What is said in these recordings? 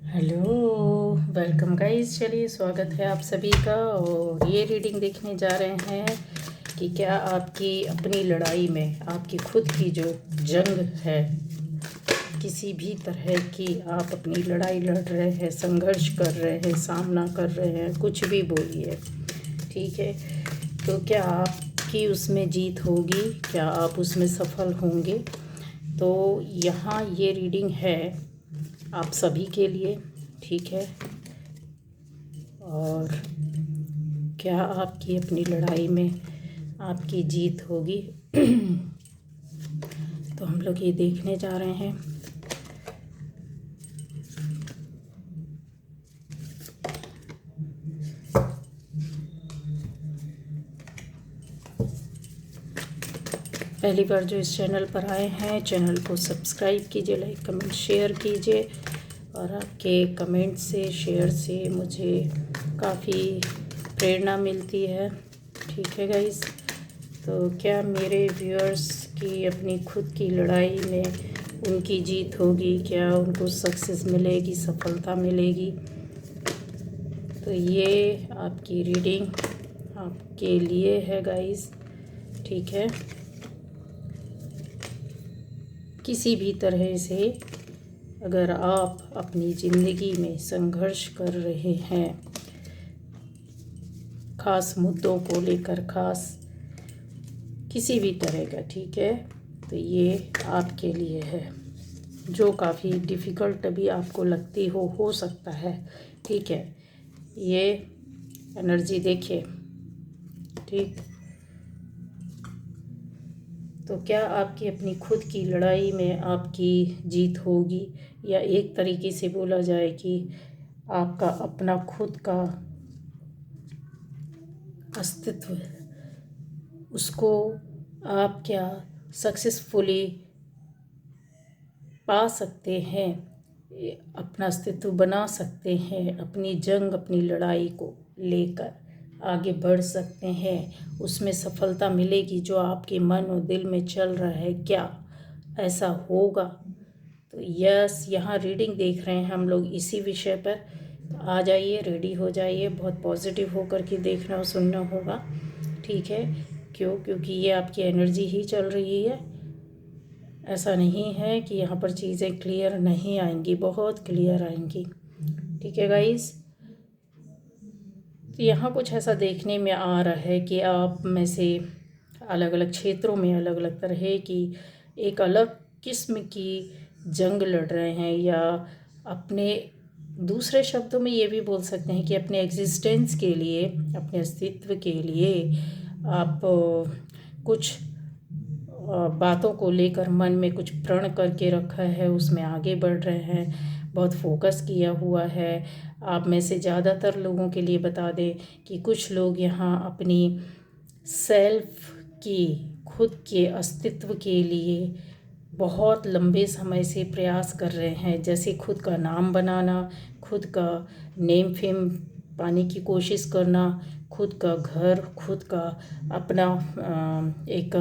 Hello, welcome guys. चलिए, स्वागत है आप सभी का। और ये रीडिंग देखने जा रहे हैं कि क्या आपकी अपनी लड़ाई में, आपकी खुद की जो जंग है, किसी भी तरह की आप अपनी लड़ाई लड़ रहे हैं, संघर्ष कर रहे हैं, सामना कर रहे हैं, कुछ भी बोलिए, ठीक है। तो क्या आपकी उसमें जीत होगी? क्या आप उसमें सफल होंगे? तो यहाँ ये रीडिंग है आप सभी के लिए, ठीक है। और क्या आपकी अपनी लड़ाई में आपकी जीत होगी? तो हम लोग ये देखने जा रहे हैं। पहली बार जो इस चैनल पर आए हैं, चैनल को सब्सक्राइब कीजिए, लाइक कमेंट शेयर कीजिए। और आपके कमेंट से, शेयर से मुझे काफ़ी प्रेरणा मिलती है, ठीक है गाइस। तो क्या मेरे व्यूअर्स की अपनी खुद की लड़ाई में उनकी जीत होगी? क्या उनको सक्सेस मिलेगी, सफलता मिलेगी? तो ये आपकी रीडिंग आपके लिए है गाइस, ठीक है। किसी भी तरह से अगर आप अपनी ज़िंदगी में संघर्ष कर रहे हैं, ख़ास मुद्दों को लेकर, ख़ास किसी भी तरह का, ठीक है, तो ये आपके लिए है। जो काफ़ी डिफ़िकल्ट अभी आपको लगती हो सकता है, ठीक है। ये एनर्जी देखिए, ठीक। तो क्या आपकी अपनी खुद की लड़ाई में आपकी जीत होगी? या एक तरीके से बोला जाए कि आपका अपना खुद का अस्तित्व, उसको आप क्या सक्सेसफुली पा सकते हैं, अपना अस्तित्व बना सकते हैं, अपनी जंग, अपनी लड़ाई को लेकर आगे बढ़ सकते हैं, उसमें सफलता मिलेगी जो आपके मन और दिल में चल रहा है, क्या ऐसा होगा? तो यस, यहाँ रीडिंग देख रहे हैं हम लोग इसी विषय पर। तो आ जाइए, रेडी हो जाइए, बहुत पॉजिटिव होकर के देखना और सुनना होगा, ठीक है। क्योंकि ये आपकी एनर्जी ही चल रही है। ऐसा नहीं है कि यहाँ पर चीज़ें क्लियर नहीं आएंगी, बहुत क्लियर आएंगी, ठीक है गाइस। तो यहाँ कुछ ऐसा देखने में आ रहा है कि आप में से अलग अलग क्षेत्रों में अलग अलग तरह की एक अलग किस्म की जंग लड़ रहे हैं, या अपने, दूसरे शब्दों में ये भी बोल सकते हैं कि अपने एग्जिस्टेंस के लिए, अपने अस्तित्व के लिए आप कुछ बातों को लेकर मन में कुछ प्रण करके रखा है, उसमें आगे बढ़ रहे हैं, बहुत फोकस किया हुआ है। आप में से ज़्यादातर लोगों के लिए बता दें कि कुछ लोग यहाँ अपनी सेल्फ की, खुद के अस्तित्व के लिए बहुत लंबे समय से प्रयास कर रहे हैं। जैसे खुद का नाम बनाना, खुद का नेम फेम पाने की कोशिश करना, खुद का घर, खुद का अपना एक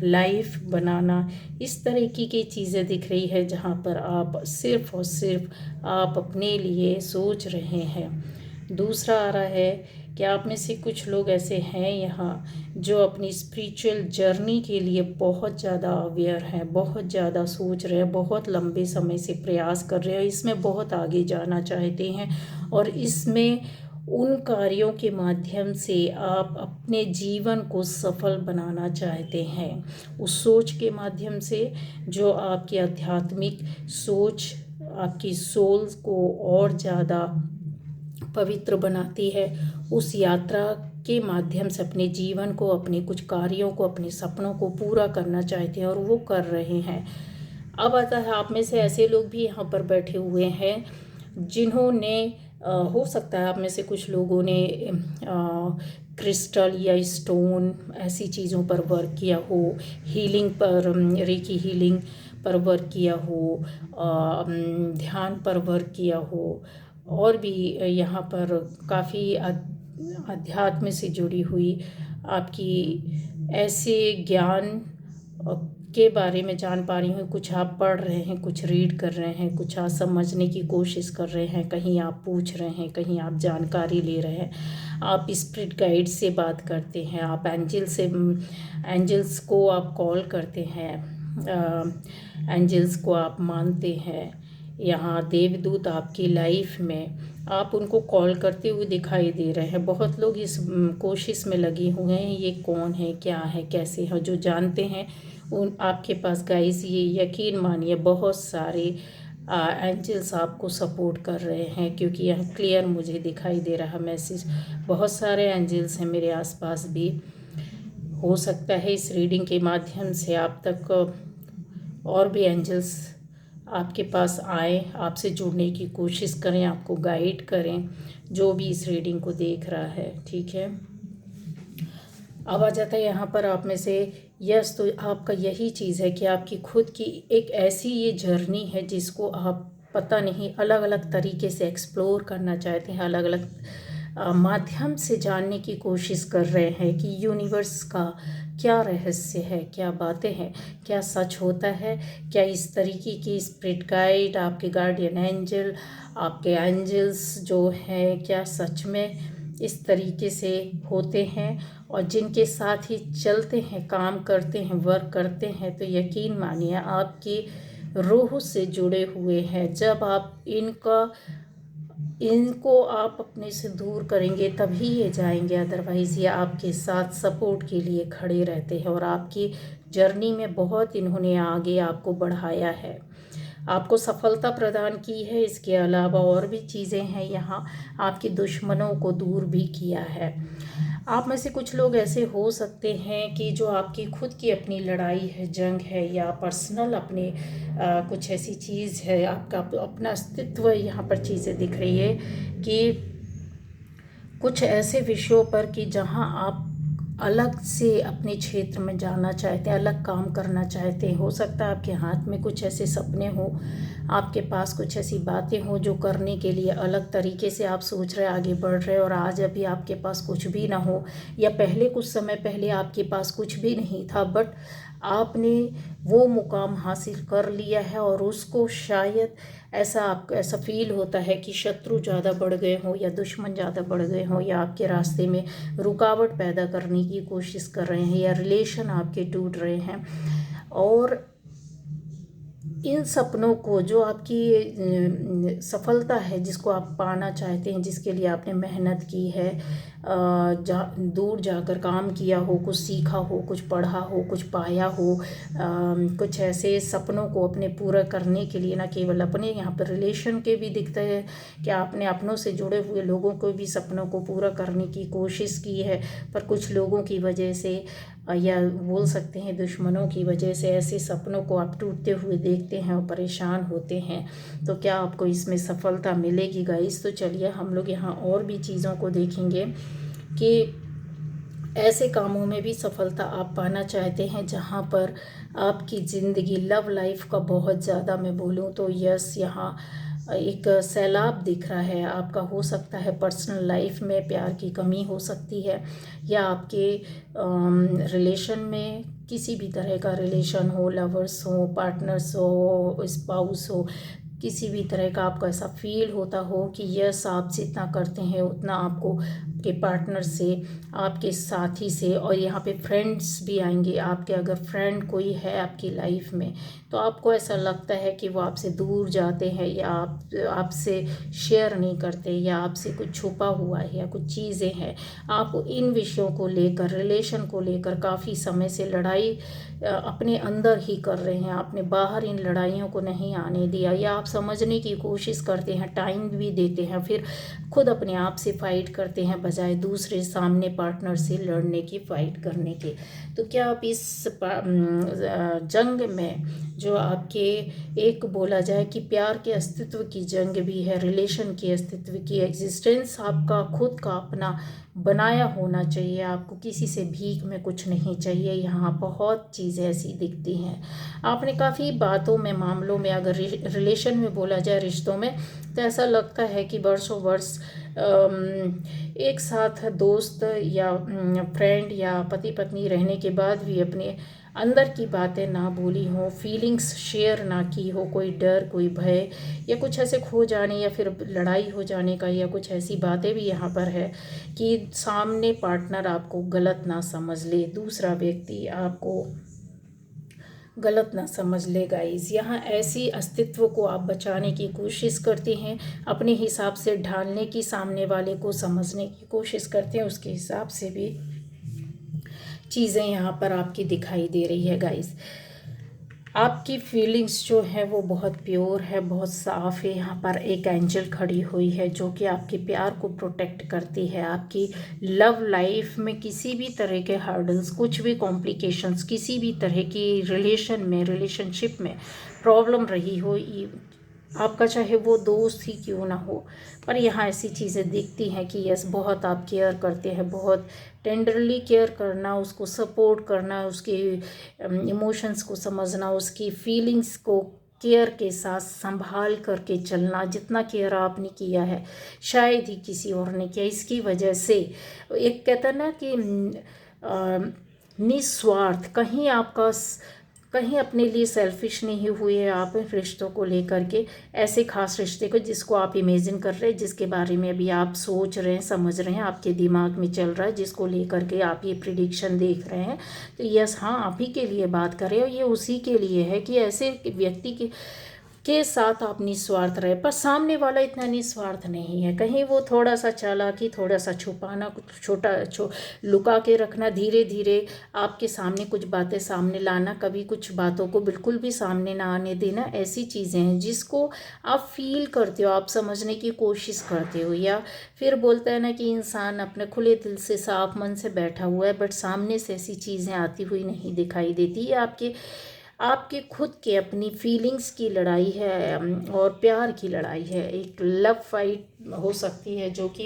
लाइफ बनाना, इस तरीके की चीज़ें दिख रही है जहाँ पर आप सिर्फ़ और सिर्फ आप अपने लिए सोच रहे हैं। दूसरा आ रहा है कि आप में से कुछ लोग ऐसे हैं यहाँ जो अपनी स्पिरिचुअल जर्नी के लिए बहुत ज़्यादा अवेयर हैं, बहुत ज़्यादा सोच रहे हैं, बहुत लंबे समय से प्रयास कर रहे हैं, इसमें बहुत आगे जाना चाहते हैं। और इसमें उन कार्यों के माध्यम से आप अपने जीवन को सफल बनाना चाहते हैं, उस सोच के माध्यम से जो आपकी आध्यात्मिक सोच, आपकी सोल को और ज़्यादा पवित्र बनाती है। उस यात्रा के माध्यम से अपने जीवन को, अपने कुछ कार्यों को, अपने सपनों को पूरा करना चाहते हैं और वो कर रहे हैं। अब आता है, आप में से ऐसे लोग भी यहाँ पर बैठे हुए हैं जिन्होंने हो सकता है आप में से कुछ लोगों ने क्रिस्टल या स्टोन ऐसी चीज़ों पर वर्क किया हो, हीलिंग पर, रेकी हीलिंग पर वर्क किया हो, ध्यान पर वर्क किया हो, और भी यहाँ पर काफ़ी अध्यात्म से जुड़ी हुई आपकी ऐसे ज्ञान के बारे में जान पा रही हूँ। कुछ आप पढ़ रहे हैं, कुछ रीड कर रहे हैं, कुछ आप समझने की कोशिश कर रहे हैं, कहीं आप पूछ रहे हैं, कहीं आप जानकारी ले रहे हैं, आप स्पिरिट गाइड से बात करते हैं, आप एंजल्स को आप कॉल करते हैं, एंजल्स को आप मानते हैं। यहाँ देवदूत आपकी लाइफ में आप उनको कॉल करते हुए दिखाई दे रहे हैं। बहुत लोग इस कोशिश में लगे हुए हैं, ये कौन है, क्या है, कैसे है। जो जानते हैं उन आपके पास गाइस, ये यकीन मानिए बहुत सारे एंजल्स आपको सपोर्ट कर रहे हैं, क्योंकि यहाँ क्लियर मुझे दिखाई दे रहा मैसेज। बहुत सारे एंजल्स हैं मेरे आसपास भी। हो सकता है इस रीडिंग के माध्यम से आप तक और भी एंजल्स आपके पास आए, आपसे जुड़ने की कोशिश करें, आपको गाइड करें, जो भी इस रीडिंग को देख रहा है। ठीक है, अब आ जाता है यहाँ पर आप में से यस। तो आपका यही चीज़ है कि आपकी खुद की एक ऐसी ये जर्नी है जिसको आप पता नहीं अलग अलग तरीके से एक्सप्लोर करना चाहते हैं, अलग अलग माध्यम से जानने की कोशिश कर रहे हैं कि यूनिवर्स का क्या रहस्य है, क्या बातें हैं, क्या सच होता है, क्या इस तरीके की स्पिरिट गाइड, आपके गार्डियन एंजल, आपके एंजल्स जो हैं, क्या सच में इस तरीके से होते हैं, और जिनके साथ ही चलते हैं, काम करते हैं, वर्क करते हैं, तो यकीन मानिए आपकी रूह से जुड़े हुए हैं। जब आप इनको आप अपने से दूर करेंगे तभी ये जाएंगे, अदरवाइज़ ये आपके साथ सपोर्ट के लिए खड़े रहते हैं, और आपकी जर्नी में बहुत इन्होंने आगे आपको बढ़ाया है, आपको सफलता प्रदान की है। इसके अलावा और भी चीज़ें हैं यहाँ, आपके दुश्मनों को दूर भी किया है। आप में से कुछ लोग ऐसे हो सकते हैं कि जो आपकी खुद की अपनी लड़ाई है, जंग है, या पर्सनल अपने कुछ ऐसी चीज़ है, आपका अपना अस्तित्व यहाँ पर चीज़ें दिख रही है कि कुछ ऐसे विषयों पर कि जहाँ आप अलग से अपने क्षेत्र में जाना चाहते हैं, अलग काम करना चाहते हैं। हो सकता है आपके हाथ में कुछ ऐसे सपने हो, आपके पास कुछ ऐसी बातें हो जो करने के लिए अलग तरीके से आप सोच रहे, आगे बढ़ रहे, और आज अभी आपके पास कुछ भी ना हो, या पहले कुछ समय पहले आपके पास कुछ भी नहीं था, बट आपने वो मुकाम हासिल कर लिया है, और उसको शायद आपको ऐसा फील होता है कि शत्रु ज़्यादा बढ़ गए हों, या दुश्मन ज़्यादा बढ़ गए हों, या आपके रास्ते में रुकावट पैदा करने की कोशिश कर रहे हैं, या रिलेशन आपके टूट रहे हैं। और इन सपनों को, जो आपकी सफलता है, जिसको आप पाना चाहते हैं, जिसके लिए आपने मेहनत की है, दूर जाकर काम किया हो, कुछ सीखा हो, कुछ पढ़ा हो, कुछ पाया हो, कुछ ऐसे सपनों को अपने पूरा करने के लिए, ना केवल अपने यहाँ पर रिलेशन के भी दिखते हैं कि आपने अपनों से जुड़े हुए लोगों को भी सपनों को पूरा करने की कोशिश की है, पर कुछ लोगों की वजह से, या बोल सकते हैं दुश्मनों की वजह से, ऐसे सपनों को आप टूटते हुए देखते हैं और परेशान होते हैं। तो क्या आपको इसमें सफलता मिलेगी गाइस? तो चलिए हम लोग यहाँ और भी चीज़ों को देखेंगे कि ऐसे कामों में भी सफलता आप पाना चाहते हैं जहाँ पर आपकी ज़िंदगी लव लाइफ का बहुत ज़्यादा, मैं बोलूँ तो यस, यहाँ एक सैलाब दिख रहा है आपका। हो सकता है पर्सनल लाइफ में प्यार की कमी हो सकती है, या आपके रिलेशन में किसी भी तरह का रिलेशन हो, लवर्स हो, पार्टनर्स हो, स्पाउस हो, किसी भी तरह का आपको ऐसा फील होता हो कि यस, आप जितना करते हैं उतना आपको के पार्टनर से, आपके साथी से, और यहाँ पे फ्रेंड्स भी आएंगे। आपके अगर फ्रेंड कोई है आपकी लाइफ में, तो आपको ऐसा लगता है कि वो आपसे दूर जाते हैं, या आपसे शेयर नहीं करते, या आपसे कुछ छुपा हुआ है, या कुछ चीज़ें हैं। आप इन विषयों को लेकर, रिलेशन को लेकर काफ़ी समय से लड़ाई अपने अंदर ही कर रहे हैं, आपने बाहर इन लड़ाइयों को नहीं आने दिया, या आप समझने की कोशिश करते हैं, टाइम भी देते हैं, फिर खुद अपने आप से फाइट करते हैं बजाय दूसरे सामने पार्टनर से लड़ने की, फाइट करने के। तो क्या आप इस जंग में, जो आपके एक बोला जाए कि प्यार के अस्तित्व की जंग भी है, रिलेशन के अस्तित्व की, एग्जिस्टेंस आपका खुद का अपना बनाया होना चाहिए, आपको किसी से भीख में कुछ नहीं चाहिए। यहाँ बहुत चीज़ें ऐसी दिखती हैं, आपने काफ़ी बातों में, मामलों में, अगर रिलेशन में बोला जाए, रिश्तों में, तो ऐसा लगता है कि वर्षों वर्ष एक साथ दोस्त या फ्रेंड या पति पत्नी रहने के बाद भी अपने अंदर की बातें ना बोली हो, फीलिंग्स शेयर ना की हो, कोई डर, कोई भय या कुछ ऐसे खो जाने या फिर लड़ाई हो जाने का, या कुछ ऐसी बातें भी यहाँ पर है कि सामने पार्टनर आपको गलत ना समझ ले, दूसरा व्यक्ति आपको गलत ना समझ ले गाइस। यहाँ ऐसी अस्तित्व को आप बचाने की कोशिश करते हैं, अपने हिसाब से ढालने की, सामने वाले को समझने की कोशिश करते हैं, उसके हिसाब से भी चीज़ें यहाँ पर आपकी दिखाई दे रही है गाइस। आपकी फीलिंग्स जो है वो बहुत प्योर है, बहुत साफ़ है। यहाँ पर एक एंजल खड़ी हुई है जो कि आपके प्यार को प्रोटेक्ट करती है। आपकी लव लाइफ में किसी भी तरह के हर्डल्स, कुछ भी कॉम्प्लिकेशंस, किसी भी तरह की रिलेशनशिप में प्रॉब्लम रही हो, आपका चाहे वो दोस्त ही क्यों ना हो, पर यहाँ ऐसी चीज़ें दिखती हैं कि यस, बहुत आप केयर करते हैं, बहुत टेंडरली केयर करना, उसको सपोर्ट करना, उसके इमोशंस को समझना, उसकी फीलिंग्स को केयर के साथ संभाल करके चलना। जितना केयर आपने किया है शायद ही किसी और ने किया। इसकी वजह से एक कहता है ना कि निस्वार्थ, कहीं अपने लिए सेल्फिश नहीं हुए आप रिश्तों को लेकर के। ऐसे खास रिश्ते को जिसको आप इमेजिन कर रहे हैं, जिसके बारे में अभी आप सोच रहे हैं, समझ रहे हैं, आपके दिमाग में चल रहा है, जिसको लेकर के आप ये प्रिडिक्शन देख रहे हैं, तो यस, हाँ, आप ही के लिए बात कर रहे हो। ये उसी के लिए है कि ऐसे व्यक्ति के साथ आप निस्वार्थ रहे, पर सामने वाला इतना निस्वार्थ नहीं है। कहीं वो थोड़ा सा चालाकी, थोड़ा सा छुपाना, कुछ लुका के रखना, धीरे धीरे आपके सामने कुछ बातें सामने लाना, कभी कुछ बातों को बिल्कुल भी सामने ना आने देना। ऐसी चीज़ें हैं जिसको आप फील करते हो, आप समझने की कोशिश करते हो, या फिर बोलता है ना कि इंसान अपने खुले दिल से, साफ मन से बैठा हुआ है, बट सामने से ऐसी चीज़ें आती हुई नहीं दिखाई देती। ये आपके खुद के अपनी फीलिंग्स की लड़ाई है और प्यार की लड़ाई है। एक लव फाइट हो सकती है जो कि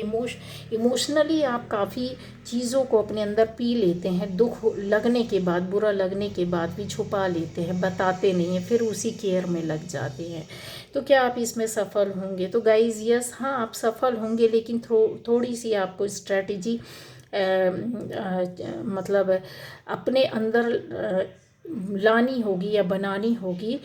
इमोशनली आप काफ़ी चीज़ों को अपने अंदर पी लेते हैं। दुख लगने के बाद, बुरा लगने के बाद भी छुपा लेते हैं, बताते नहीं हैं, फिर उसी केयर में लग जाते हैं। तो क्या आप इसमें सफल होंगे? तो गाइज़ यस, हाँ, आप सफल होंगे, लेकिन थोड़ी सी आपको स्ट्रैटेजी मतलब अपने अंदर लानी होगी या बनानी होगी।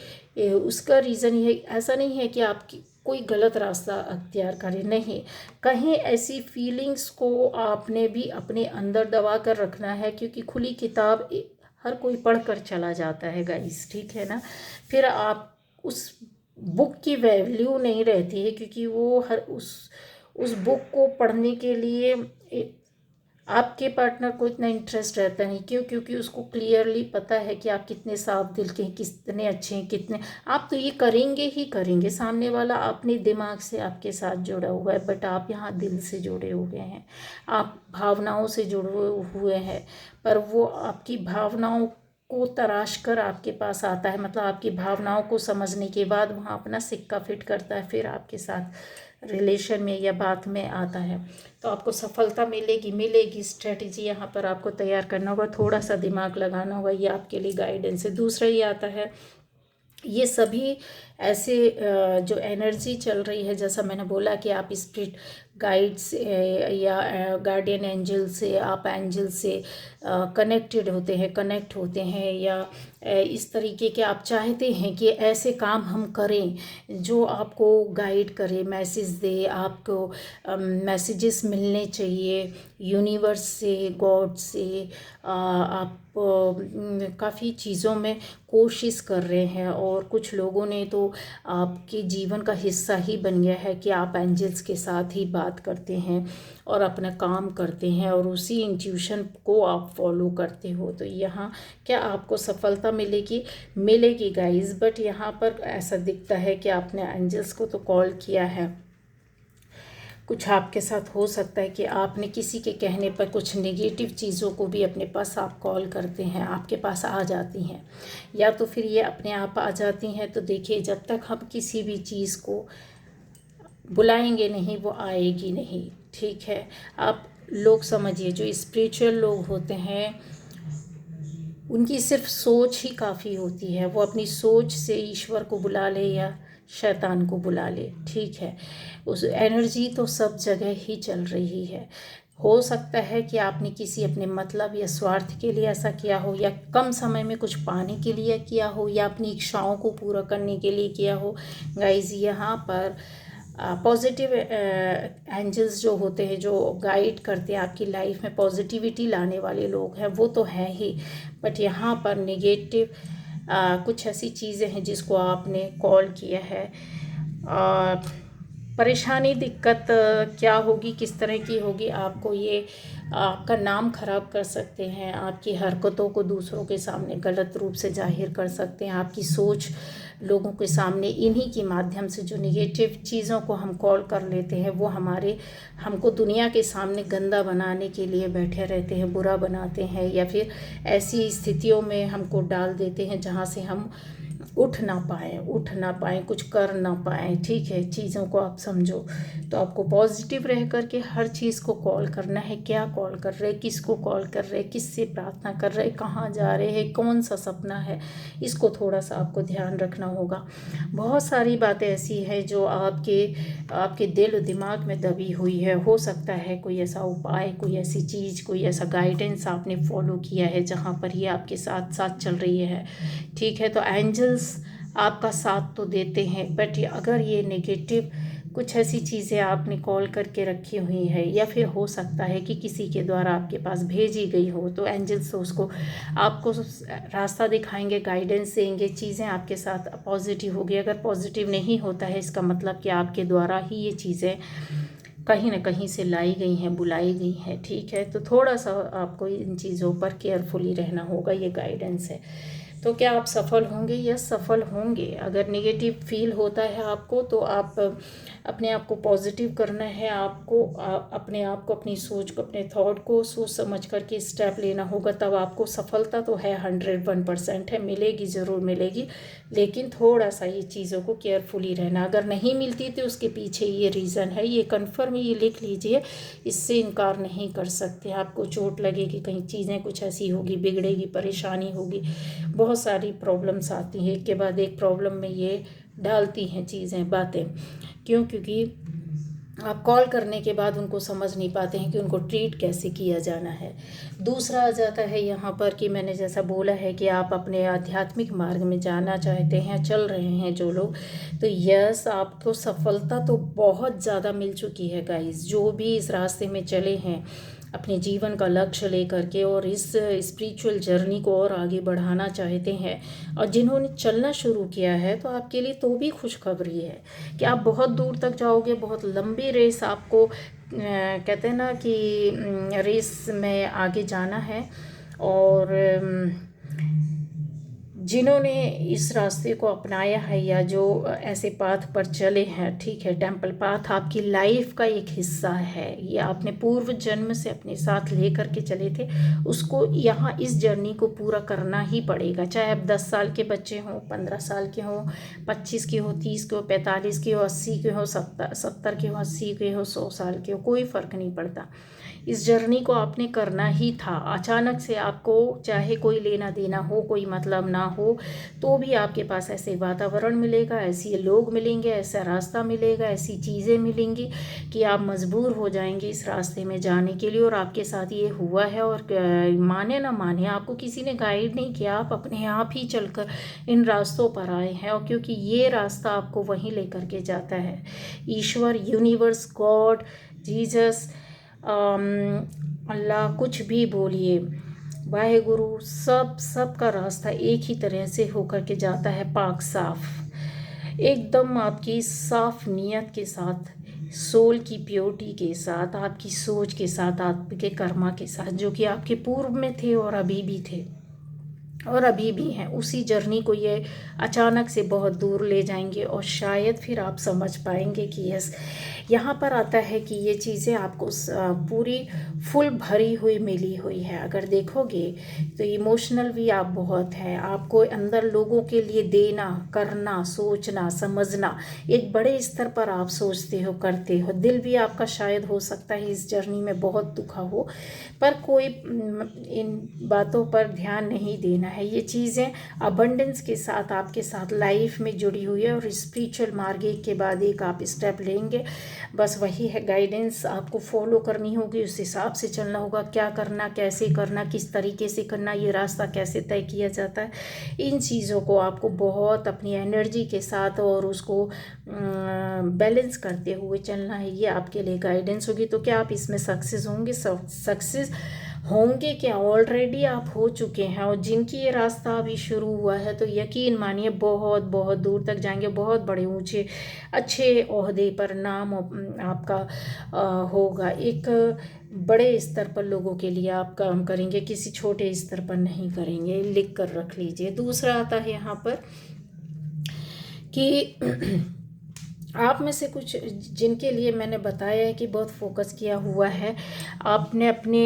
उसका रीज़न ये, ऐसा नहीं है कि आप कोई गलत रास्ता अख्तियार करें, नहीं, कहीं ऐसी फीलिंग्स को आपने भी अपने अंदर दबा कर रखना है, क्योंकि खुली किताब हर कोई पढ़ कर चला जाता है गाइस, ठीक है ना। फिर आप उस बुक की वैल्यू नहीं रहती है, क्योंकि वो उस बुक को पढ़ने के लिए आपके पार्टनर को इतना इंटरेस्ट रहता नहीं। क्यों? क्योंकि उसको क्लियरली पता है कि आप कितने साफ दिल के हैं, कितने अच्छे हैं, कितने आप तो ये करेंगे ही करेंगे। सामने वाला अपने दिमाग से आपके साथ जुड़ा हुआ है, बट आप यहाँ दिल से जुड़े हुए हैं, आप भावनाओं से जुड़े हुए हैं, पर वो आपकी भावनाओं को तराश कर आपके पास आता है, मतलब आपकी भावनाओं को समझने के बाद वहाँ अपना सिक्का फिट करता है, फिर आपके साथ रिलेशन में या बात में आता है। तो आपको सफलता मिलेगी। स्ट्रेटजी यहाँ पर आपको तैयार करना होगा, थोड़ा सा दिमाग लगाना होगा, ये आपके लिए गाइडेंस है। दूसरा ये आता है, ये सभी ऐसे जो एनर्जी चल रही है, जैसा मैंने बोला कि आप स्पिरिट गाइड से या गार्डियन एंजल से, आप एंजल से कनेक्ट होते हैं, या इस तरीके के आप चाहते हैं कि ऐसे काम हम करें जो आपको गाइड करे, मैसेज दे, आपको मैसेजेस मिलने चाहिए यूनिवर्स से, गॉड से। आप काफ़ी चीज़ों में कोशिश कर रहे हैं, और कुछ लोगों ने तो आपके जीवन का हिस्सा ही बन गया है कि आप एंजल्स के साथ ही बात करते हैं और अपना काम करते हैं, और उसी इंट्यूशन को आप फॉलो करते हो। तो यहाँ क्या आपको सफलता मिलेगी गाइस, बट यहाँ पर ऐसा दिखता है कि आपने एंजल्स को तो कॉल किया है। कुछ आपके साथ हो सकता है कि आपने किसी के कहने पर कुछ नेगेटिव चीज़ों को भी अपने पास आप कॉल करते हैं, आपके पास आ जाती हैं, या तो फिर ये अपने आप आ जाती हैं। तो देखिए, जब तक हम किसी भी चीज़ को बुलाएंगे नहीं, वो आएगी नहीं, ठीक है। आप लोग समझिए, जो स्पिरिचुअल लोग होते हैं उनकी सिर्फ सोच ही काफ़ी होती है। वो अपनी सोच से ईश्वर को बुला ले या शैतान को बुला ले, ठीक है। उस एनर्जी तो सब जगह ही चल रही है। हो सकता है कि आपने किसी अपने मतलब या स्वार्थ के लिए ऐसा किया हो, या कम समय में कुछ पाने के लिए किया हो, या अपनी इच्छाओं को पूरा करने के लिए किया हो। गाइज यहाँ पर पॉजिटिव एंजल्स जो होते हैं, जो गाइड करते हैं आपकी लाइफ में, पॉजिटिविटी लाने वाले लोग हैं, वो तो हैं ही। बट यहाँ पर नेगेटिव कुछ ऐसी चीज़ें हैं जिसको आपने कॉल किया है। परेशानी दिक्कत क्या होगी, किस तरह की होगी, आपको ये आपका नाम खराब कर सकते हैं, आपकी हरकतों को दूसरों के सामने गलत रूप से जाहिर कर सकते हैं, आपकी सोच लोगों के सामने इन्हीं के माध्यम से जो निगेटिव चीज़ों को हम कॉल कर लेते हैं वो हमको दुनिया के सामने गंदा बनाने के लिए बैठे रहते हैं, बुरा बनाते हैं, या फिर ऐसी स्थितियों में हमको डाल देते हैं जहाँ से हम उठ ना पाएँ, कुछ कर ना पाएँ, ठीक है। चीज़ों को आप समझो। तो आपको पॉजिटिव रह करके हर चीज़ को कॉल करना है। क्या कॉल कर रहे, किसको कॉल कर रहे, किससे प्रार्थना कर रहे, कहाँ जा रहे हैं, कौन सा सपना है, इसको थोड़ा सा आपको ध्यान रखना होगा। बहुत सारी बातें ऐसी हैं जो आपके दिल और दिमाग में दबी हुई है। हो सकता है कोई ऐसा उपाय, कोई ऐसी चीज़, कोई ऐसा गाइडेंस आपने फॉलो किया है जहाँ पर ये आपके साथ साथ चल रही है, ठीक है। तो एंजल्स आपका साथ तो देते हैं, बट अगर ये नेगेटिव कुछ ऐसी चीज़ें आपने कॉल करके रखी हुई है, या फिर हो सकता है कि किसी के द्वारा आपके पास भेजी गई हो, तो एंजल्स उसको आपको रास्ता दिखाएंगे, गाइडेंस देंगे, चीज़ें आपके साथ पॉजिटिव होगी। अगर पॉजिटिव नहीं होता है, इसका मतलब कि आपके द्वारा ही ये चीज़ें कहीं ना कहीं से लाई गई हैं, बुलाई गई हैं, ठीक है। तो थोड़ा सा आपको इन चीज़ों पर केयरफुली रहना होगा, ये गाइडेंस है। तो क्या आप सफल होंगे? यस, सफल होंगे। अगर नेगेटिव फील होता है आपको, तो आप अपने आप को पॉजिटिव करना है। आपको अपने आप को, अपनी सोच को, अपने थॉट को सोच समझ करके स्टेप लेना होगा, तब आपको सफलता तो है 101% है, मिलेगी, ज़रूर मिलेगी। लेकिन थोड़ा सा ये चीज़ों को केयरफुली रहना। अगर नहीं मिलती तो उसके पीछे ये रीज़न है, ये कन्फर्म, ये लिख लीजिए, इससे इनकार नहीं कर सकते। आपको चोट लगेगी, कहीं चीज़ें कुछ ऐसी होगी, बिगड़ेगी, परेशानी होगी, बहुत सारी प्रॉब्लम्स आती हैं, एक के बाद एक प्रॉब्लम में ये डालती हैं चीज़ें, बातें। क्योंकि आप कॉल करने के बाद उनको समझ नहीं पाते हैं कि उनको ट्रीट कैसे किया जाना है। दूसरा आ जाता है यहाँ पर कि मैंने जैसा बोला है कि आप अपने आध्यात्मिक मार्ग में जाना चाहते हैं, चल रहे हैं जो लोग, तो यस, आपको सफलता तो बहुत ज़्यादा मिल चुकी है गाइस। जो भी इस रास्ते में चले हैं अपने जीवन का लक्ष्य लेकर के, और इस स्पिरिचुअल जर्नी को और आगे बढ़ाना चाहते हैं, और जिन्होंने चलना शुरू किया है, तो आपके लिए तो भी खुशखबरी है कि आप बहुत दूर तक जाओगे। बहुत लंबी रेस आपको कहते हैं ना कि रेस में आगे जाना है। और जिन्होंने इस रास्ते को अपनाया है, या जो ऐसे पाथ पर चले हैं, ठीक है, टेम्पल पाथ आपकी लाइफ का एक हिस्सा है। ये आपने पूर्व जन्म से अपने साथ ले करके चले थे, उसको यहाँ इस जर्नी को पूरा करना ही पड़ेगा। चाहे आप 10 साल के बच्चे हों, 15 साल के हों, 25 के हो, 30 के हो, 45 के हो, 80 के हो, 70 के हो, 80 के हो, 100 साल के हो, कोई फ़र्क नहीं पड़ता। इस जर्नी को आपने करना ही था। अचानक से आपको चाहे कोई लेना देना हो, कोई मतलब ना हो, तो भी आपके पास ऐसे वातावरण मिलेगा, ऐसे लोग मिलेंगे, ऐसा रास्ता मिलेगा, ऐसी चीज़ें मिलेंगी कि आप मजबूर हो जाएंगे इस रास्ते में जाने के लिए। और आपके साथ ये हुआ है, और माने ना माने, आपको किसी ने गाइड नहीं किया, आप अपने आप ही चलकर इन रास्तों पर आए हैं। और क्योंकि ये रास्ता आपको वहीं लेकर के जाता है, ईश्वर, यूनिवर्स, गॉड, जीसस, अल्लाह, कुछ भी बोलिए, वाहेगुरु, सब का रास्ता एक ही तरह से होकर के जाता है, पाक साफ, एकदम आपकी साफ नियत के साथ, सोल की प्योरिटी के साथ, आपकी सोच के साथ, आपके कर्मा के साथ, जो कि आपके पूर्व में थे और अभी भी थे और अभी भी हैं। उसी जर्नी को ये अचानक से बहुत दूर ले जाएंगे, और शायद फिर आप समझ पाएंगे कि यस, यहाँ पर आता है कि ये चीज़ें आपको पूरी फुल भरी हुई मिली हुई है। अगर देखोगे तो इमोशनल भी आप बहुत हैं, आपको अंदर लोगों के लिए देना, करना, सोचना, समझना, एक बड़े स्तर पर आप सोचते हो, करते हो। दिल भी आपका शायद हो सकता है इस जर्नी में बहुत दुखा हो, पर कोई इन बातों पर ध्यान नहीं देना है। ये चीज़ें अबंडेंस के साथ आपके साथ लाइफ में जुड़ी हुई है, और स्पिरिचुअल मार्ग एक के बाद एक आप स्टेप लेंगे। बस वही है गाइडेंस, आपको फॉलो करनी होगी, उस हिसाब से चलना होगा। क्या करना, कैसे करना, किस तरीके से करना, ये रास्ता कैसे तय किया जाता है, इन चीज़ों को आपको बहुत अपनी एनर्जी के साथ और उसको बैलेंस करते हुए चलना है। ये आपके लिए गाइडेंस होगी। तो क्या आप इसमें सक्सेस होंगे? सक्सेस होंगे क्या, ऑलरेडी आप हो चुके हैं। और जिनकी ये रास्ता अभी शुरू हुआ है तो यकीन मानिए बहुत बहुत दूर तक जाएंगे, बहुत बड़े ऊंचे अच्छे ओहदे पर नाम आपका होगा। एक बड़े स्तर पर लोगों के लिए आप काम करेंगे, किसी छोटे स्तर पर नहीं करेंगे, लिख कर रख लीजिए। दूसरा आता है यहाँ पर कि आप में से कुछ जिनके लिए मैंने बताया है कि बहुत फोकस किया हुआ है, आपने अपने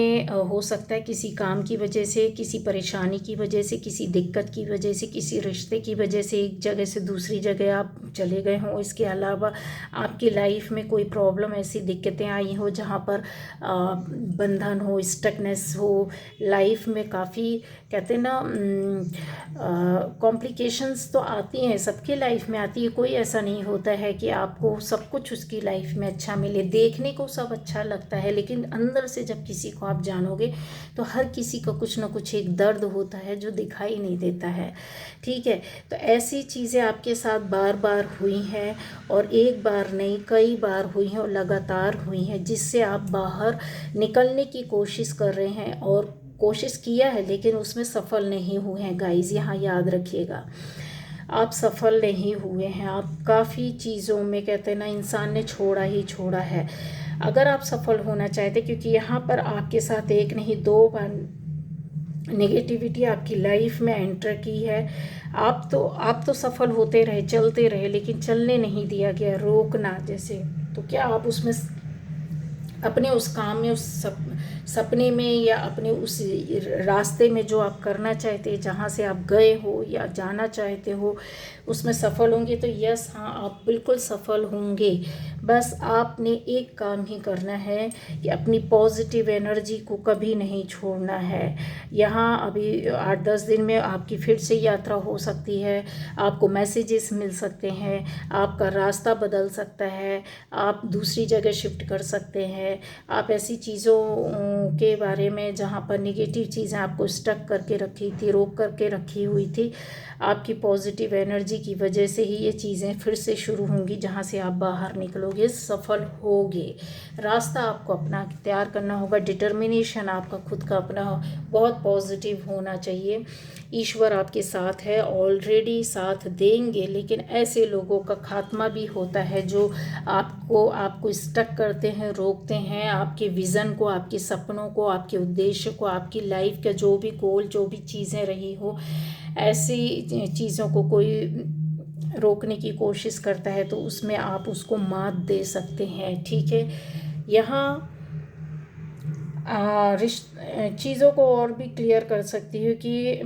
हो सकता है किसी काम की वजह से, किसी परेशानी की वजह से, किसी दिक्कत की वजह से, किसी रिश्ते की वजह से एक जगह से दूसरी जगह आप चले गए हों। इसके अलावा आपकी लाइफ में कोई प्रॉब्लम, ऐसी दिक्कतें आई हो जहाँ पर बंधन हो, स्टकनेस हो, लाइफ में काफ़ी कहते हैं ना कॉम्प्लिकेशंस तो आती हैं, सबके लाइफ में आती है। कोई ऐसा नहीं होता है कि आपको सब कुछ उसकी लाइफ में अच्छा मिले। देखने को सब अच्छा लगता है, लेकिन अंदर से जब किसी को आप जानोगे तो हर किसी का कुछ ना कुछ एक दर्द होता है जो दिखाई नहीं देता है। ठीक है, तो ऐसी चीज़ें आपके साथ बार बार हुई हैं, और एक बार नहीं कई बार हुई हैं, और लगातार हुई हैं, जिससे आप बाहर निकलने की कोशिश कर रहे हैं, और कोशिश किया है लेकिन उसमें सफल नहीं हुए हैं। गाइस यहाँ याद रखिएगा, आप सफल नहीं हुए हैं। आप काफ़ी चीज़ों में कहते हैं ना इंसान ने छोड़ा ही छोड़ा है। अगर आप सफल होना चाहते, क्योंकि यहाँ पर आपके साथ एक नहीं दो बार नेगेटिविटी आपकी लाइफ में एंटर की है। आप तो सफल होते रहे, चलते रहे, लेकिन चलने नहीं दिया गया, रोकना जैसे। तो क्या आप उसमें अपने उस काम में, उस सपने में, या अपने उस रास्ते में जो आप करना चाहते, जहाँ से आप गए हो या जाना चाहते हो, उसमें सफल होंगे? तो यस, हाँ, आप बिल्कुल सफल होंगे। बस आपने एक काम ही करना है कि अपनी पॉजिटिव एनर्जी को कभी नहीं छोड़ना है। यहाँ अभी 8-10 दिन में आपकी फिर से यात्रा हो सकती है, आपको मैसेजेस मिल सकते हैं, आपका रास्ता बदल सकता है, आप दूसरी जगह शिफ्ट कर सकते हैं। आप ऐसी चीज़ों के बारे में जहाँ पर निगेटिव चीज़ें आपको स्टक करके रखी थी, रोक करके रखी हुई थी, आपकी पॉजिटिव एनर्जी की वजह से ही ये चीज़ें फिर से शुरू होंगी, जहाँ से आप बाहर निकलोगे, सफल होगे। रास्ता आपको अपना तैयार करना होगा, डिटर्मिनेशन आपका खुद का अपना बहुत पॉजिटिव होना चाहिए। ईश्वर आपके साथ है, ऑलरेडी साथ देंगे, लेकिन ऐसे लोगों का खात्मा भी होता है जो आपको स्टक करते हैं, रोकते हैं, आपके विज़न को, आपके सपनों को, आपके उद्देश्य को, आपकी लाइफ का जो भी गोल, जो भी चीज़ें रही हो, ऐसी चीज़ों को कोई रोकने की कोशिश करता है तो उसमें आप उसको मात दे सकते हैं। ठीक है, यहाँ चीज़ों को और भी क्लियर कर सकती हूँ कि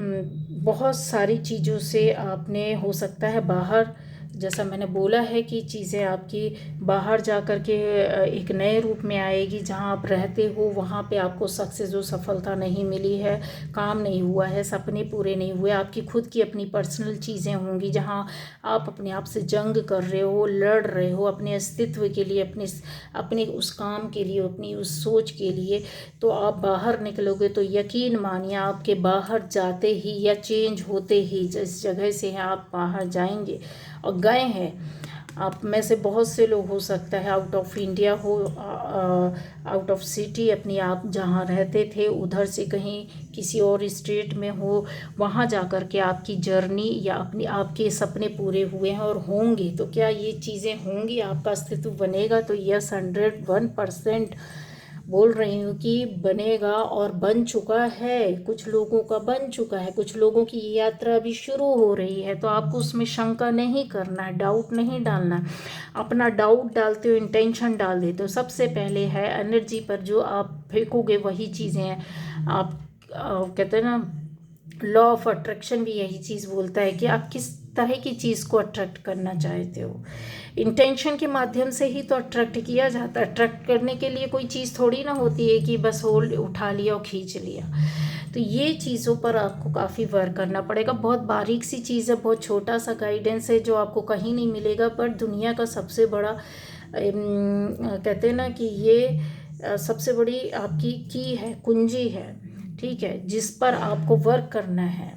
बहुत सारी चीज़ों से आपने हो सकता है बाहर, जैसा मैंने बोला है कि चीज़ें आपकी बाहर जा कर के एक नए रूप में आएगी। जहाँ आप रहते हो वहाँ पे आपको सक्सेस और सफलता नहीं मिली है, काम नहीं हुआ है, सपने पूरे नहीं हुए, आपकी खुद की अपनी पर्सनल चीज़ें होंगी जहाँ आप अपने आप से जंग कर रहे हो, लड़ रहे हो अपने अस्तित्व के लिए, अपने उस काम के लिए, अपनी उस सोच के लिए। तो आप बाहर निकलोगे तो यकीन मानिए आपके बाहर जाते ही या चेंज होते ही, जिस जगह से हैं आप बाहर जाएंगे और गए हैं। आप में से बहुत से लोग हो सकता है आउट ऑफ इंडिया हो, आउट ऑफ सिटी, अपनी आप जहाँ रहते थे उधर से कहीं किसी और स्टेट में हो, वहाँ जा कर के आपकी जर्नी या आपके सपने पूरे हुए हैं और होंगे। तो क्या ये चीज़ें होंगी, आपका अस्तित्व बनेगा? तो यस, 101% बोल रही हूँ कि बनेगा, और बन चुका है। कुछ लोगों का बन चुका है, कुछ लोगों की यात्रा अभी शुरू हो रही है। तो आपको उसमें शंका नहीं करना है, डाउट नहीं डालना है। अपना डाउट डालते हो, इंटेंशन डाल देते हो। सबसे पहले है एनर्जी पर जो आप फेंकोगे वही चीज़ें हैं। आप कहते हैं ना, लॉ ऑफ अट्रैक्शन भी यही चीज़ बोलता है कि आप किस तरह की चीज़ को अट्रैक्ट करना चाहते हो। इंटेंशन के माध्यम से ही तो अट्रैक्ट किया जाता है। अट्रैक्ट करने के लिए कोई चीज़ थोड़ी ना होती है कि बस होल्ड उठा लिया और खींच लिया। तो ये चीज़ों पर आपको काफ़ी वर्क करना पड़ेगा। बहुत बारीक सी चीज़ है, बहुत छोटा सा गाइडेंस है जो आपको कहीं नहीं मिलेगा, पर दुनिया का सबसे बड़ा कहते हैं ना कि ये सबसे बड़ी आपकी की है, कुंजी है, ठीक है, जिस पर आपको वर्क करना है।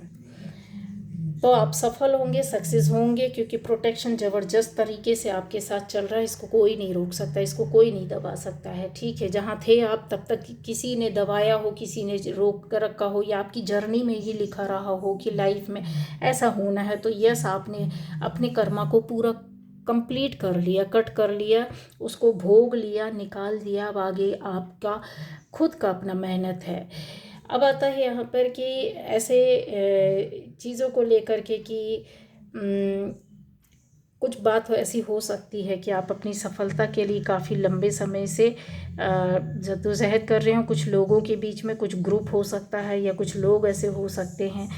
तो आप सफल होंगे, सक्सेस होंगे, क्योंकि प्रोटेक्शन ज़बरदस्त तरीके से आपके साथ चल रहा है। इसको कोई नहीं रोक सकता, इसको कोई नहीं दबा सकता है, ठीक है। जहाँ थे आप तब तक किसी ने दबाया हो, किसी ने रोक कर रखा हो, या आपकी जर्नी में ही लिखा रहा हो कि लाइफ में ऐसा होना है, तो यस, आपने अपने कर्मा को पूरा कंप्लीट कर लिया, कट कर लिया, उसको भोग लिया, निकाल दिया। अब आगे आपका खुद का अपना मेहनत है। अब आता है यहाँ पर कि ऐसे चीज़ों को लेकर के कि कुछ बात ऐसी हो सकती है कि आप अपनी सफलता के लिए काफ़ी लंबे समय से जद्दोजहद कर रहे हो। कुछ लोगों के बीच में कुछ ग्रुप हो सकता है, या कुछ लोग ऐसे हो सकते हैं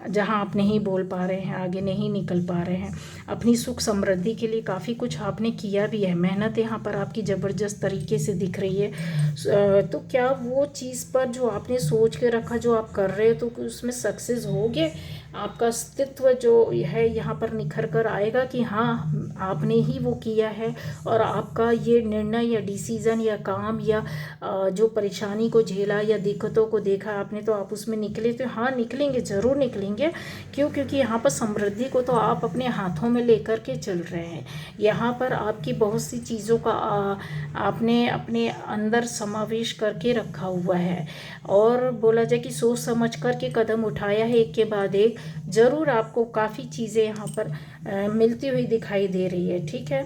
जहां आप नहीं बोल पा रहे हैं, आगे नहीं निकल पा रहे हैं। अपनी सुख समृद्धि के लिए काफ़ी कुछ आपने किया भी है, मेहनत यहाँ पर आपकी ज़बरदस्त तरीके से दिख रही है। तो क्या वो चीज़ पर जो आपने सोच के रखा, जो आप कर रहे हो, तो उसमें सक्सेस होगे? आपका अस्तित्व जो है यहाँ पर निखर कर आएगा कि हाँ, आपने ही वो किया है, और आपका ये निर्णय या डिसीज़न या काम या जो परेशानी को झेला या दिक्कतों को देखा आपने, तो आप उसमें निकले। तो हाँ, निकलेंगे, ज़रूर निकलेंगे। क्यों? क्योंकि यहाँ पर समृद्धि को तो आप अपने हाथों में लेकर के चल रहे हैं। यहाँ पर आपकी बहुत सी चीज़ों का आपने अपने अंदर समावेश करके रखा हुआ है, और बोला जाए कि सोच समझ कर के कदम उठाया है, एक के बाद एक। ज़रूर आपको काफ़ी चीज़ें यहाँ पर मिलती हुई दिखाई दे रही है, ठीक है।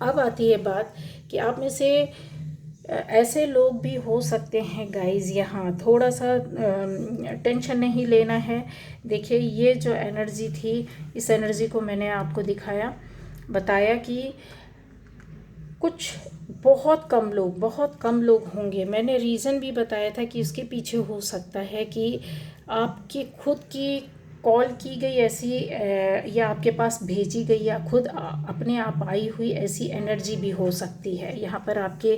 अब आती है बात कि आप में से ऐसे लोग भी हो सकते हैं गाइज, यहाँ थोड़ा सा टेंशन नहीं लेना है। देखिए, ये जो एनर्जी थी, इस एनर्जी को मैंने आपको दिखाया, बताया कि कुछ बहुत कम लोग होंगे। मैंने रीज़न भी बताया था कि उसके पीछे हो सकता है कि आपकी खुद की कॉल की गई ऐसी या आपके पास भेजी गई, या खुद अपने आप आई हुई ऐसी एनर्जी भी हो सकती है। यहाँ पर आपके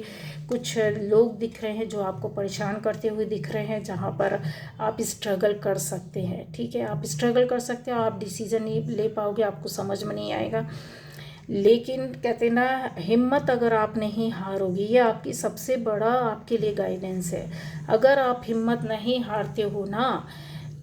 कुछ लोग दिख रहे हैं जो आपको परेशान करते हुए दिख रहे हैं, जहाँ पर आप स्ट्रगल कर सकते हैं, ठीक है। आप स्ट्रगल कर सकते हो, आप डिसीज़न नहीं ले पाओगे, आपको समझ में नहीं आएगा। लेकिन कहते ना, हिम्मत अगर आप नहीं हारोगी, ये आपकी सबसे बड़ा आपके लिए गाइडेंस है। अगर आप हिम्मत नहीं हारते हो ना,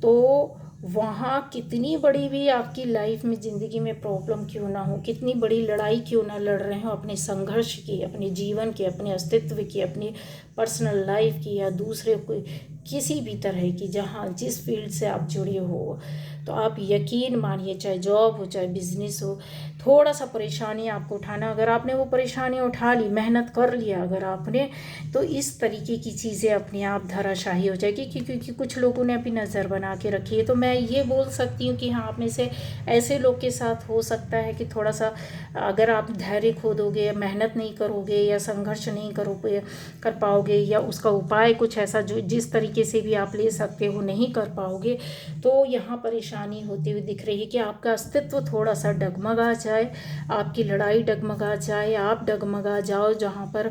तो वहाँ कितनी बड़ी भी आपकी लाइफ में, ज़िंदगी में प्रॉब्लम क्यों ना हो, कितनी बड़ी लड़ाई क्यों ना लड़ रहे हो अपने संघर्ष की, अपने जीवन की, अपने अस्तित्व की, अपनी पर्सनल लाइफ की, या दूसरे कोई किसी भी तरह की, जहाँ जिस फील्ड से आप जुड़े हो, तो आप यकीन मानिए, चाहे जॉब हो चाहे बिजनेस हो, थोड़ा सा परेशानी आपको उठाना। अगर आपने वो परेशानी उठा ली, मेहनत कर लिया अगर आपने, तो इस तरीके की चीज़ें अपने आप धराशाही हो जाएगी। क्योंकि कुछ लोगों ने अपनी नज़र बना के रखी है। तो मैं ये बोल सकती हूँ कि हाँ, आप में से ऐसे लोग के साथ हो सकता है कि थोड़ा सा अगर आप धैर्य खो दोगे, मेहनत नहीं करोगे, या संघर्ष नहीं करोगे, कर पाओगे, या उसका उपाय कुछ ऐसा जो जिस तरीके से भी आप ले सकते हो नहीं कर पाओगे, तो यहाँ परेशानी होती हुई दिख रही है कि आपका अस्तित्व थोड़ा सा डगमगा जाए, आपकी लड़ाई डगमगा जाए, आप डगमगा जाओ, जहाँ पर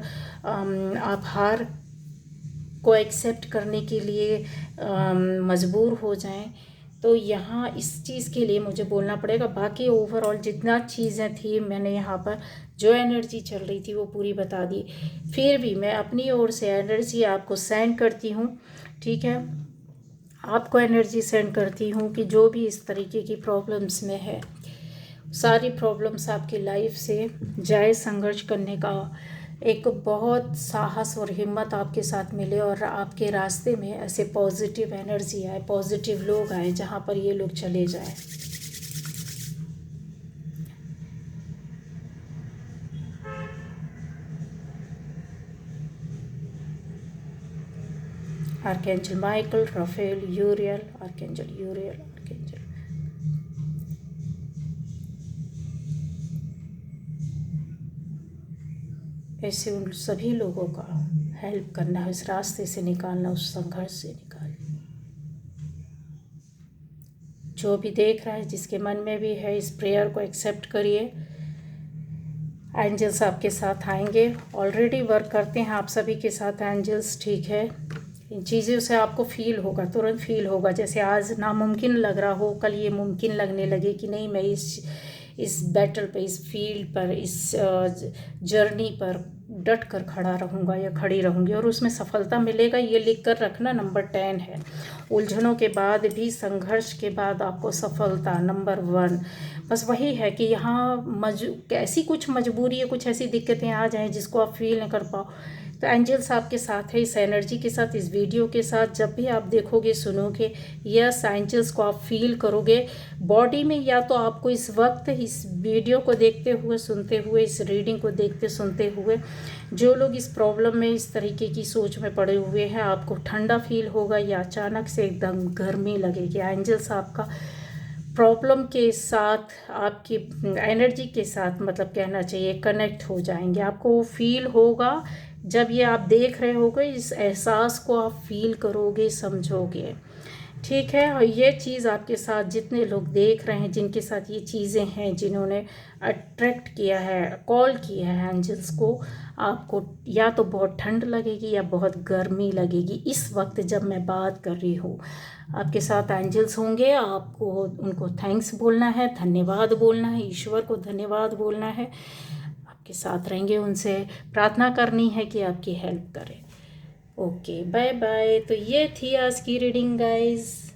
आप हार को एक्सेप्ट करने के लिए मजबूर हो जाएं। तो यहाँ इस चीज़ के लिए मुझे बोलना पड़ेगा। बाकी ओवरऑल जितना चीज़ें थी, मैंने यहाँ पर जो एनर्जी चल रही थी वो पूरी बता दी। फिर भी मैं अपनी ओर से एनर्जी आपको सेंड करती हूँ, ठीक है। आपको एनर्जी सेंड करती हूँ कि जो भी इस तरीके की प्रॉब्लम्स में है, सारी प्रॉब्लम्स आपकी लाइफ से जाए, संघर्ष करने का एक बहुत साहस और हिम्मत आपके साथ मिले, और आपके रास्ते में ऐसे पॉजिटिव एनर्जी आए, पॉजिटिव लोग आए, जहाँ पर ये लोग चले जाएं। Archangel Michael, Rafale, यूरियल, archangel यूरियल, archangel ऐसे उन सभी लोगों का हेल्प करना है, इस रास्ते से निकालना, उस संघर्ष से निकालना। जो भी देख रहा है, जिसके मन में भी है, इस प्रेयर को एक्सेप्ट करिए। एंजल्स आपके साथ आएंगे, ऑलरेडी वर्क करते हैं आप सभी के साथ एंजल्स, ठीक है। इन चीज़ों से आपको फील होगा, तुरंत फील होगा, जैसे आज नामुमकिन लग रहा हो, कल ये मुमकिन लगने लगे कि नहीं, मैं इस बैटल पे, इस फील्ड पर, इस जर्नी पर डट कर खड़ा रहूँगा या खड़ी रहूँगी और उसमें सफलता मिलेगा। ये लिख कर रखना। नंबर 10 है, उलझनों के बाद भी, संघर्ष के बाद आपको सफलता। नंबर 1, बस वही है कि यहाँ ऐसी कुछ मजबूरी है, कुछ ऐसी दिक्कतें आ जाएं जिसको आप फील नहीं कर पाओ, तो एंजल्स आपके साथ है, इस एनर्जी के साथ, इस वीडियो के साथ। जब भी आप देखोगे, सुनोगे, यस, एंजल्स को आप फील करोगे बॉडी में। या तो आपको इस वक्त इस वीडियो को देखते हुए, सुनते हुए, इस रीडिंग को देखते सुनते हुए, जो लोग इस प्रॉब्लम में, इस तरीके की सोच में पड़े हुए हैं, आपको ठंडा फील होगा या अचानक से एकदम गर्मी लगेगी। एंजल्स आपका प्रॉब्लम के साथ, आपकी एनर्जी के साथ, मतलब कहना चाहिए, कनेक्ट हो जाएंगे। आपको वो फील होगा जब ये आप देख रहे होगे, इस एहसास को आप फील करोगे, समझोगे, ठीक है। और ये चीज़ आपके साथ जितने लोग देख रहे हैं, जिनके साथ ये चीज़ें हैं, जिन्होंने अट्रैक्ट किया है, कॉल किया है एंजल्स को, आपको या तो बहुत ठंड लगेगी या बहुत गर्मी लगेगी। इस वक्त जब मैं बात कर रही हूँ, आपके साथ एंजल्स होंगे, आपको उनको थैंक्स बोलना है, धन्यवाद बोलना है, ईश्वर को धन्यवाद बोलना है, आपके साथ रहेंगे, उनसे प्रार्थना करनी है कि आपकी हेल्प करें। Okay, bye bye. तो ये थी आज की रीडिंग गाइस।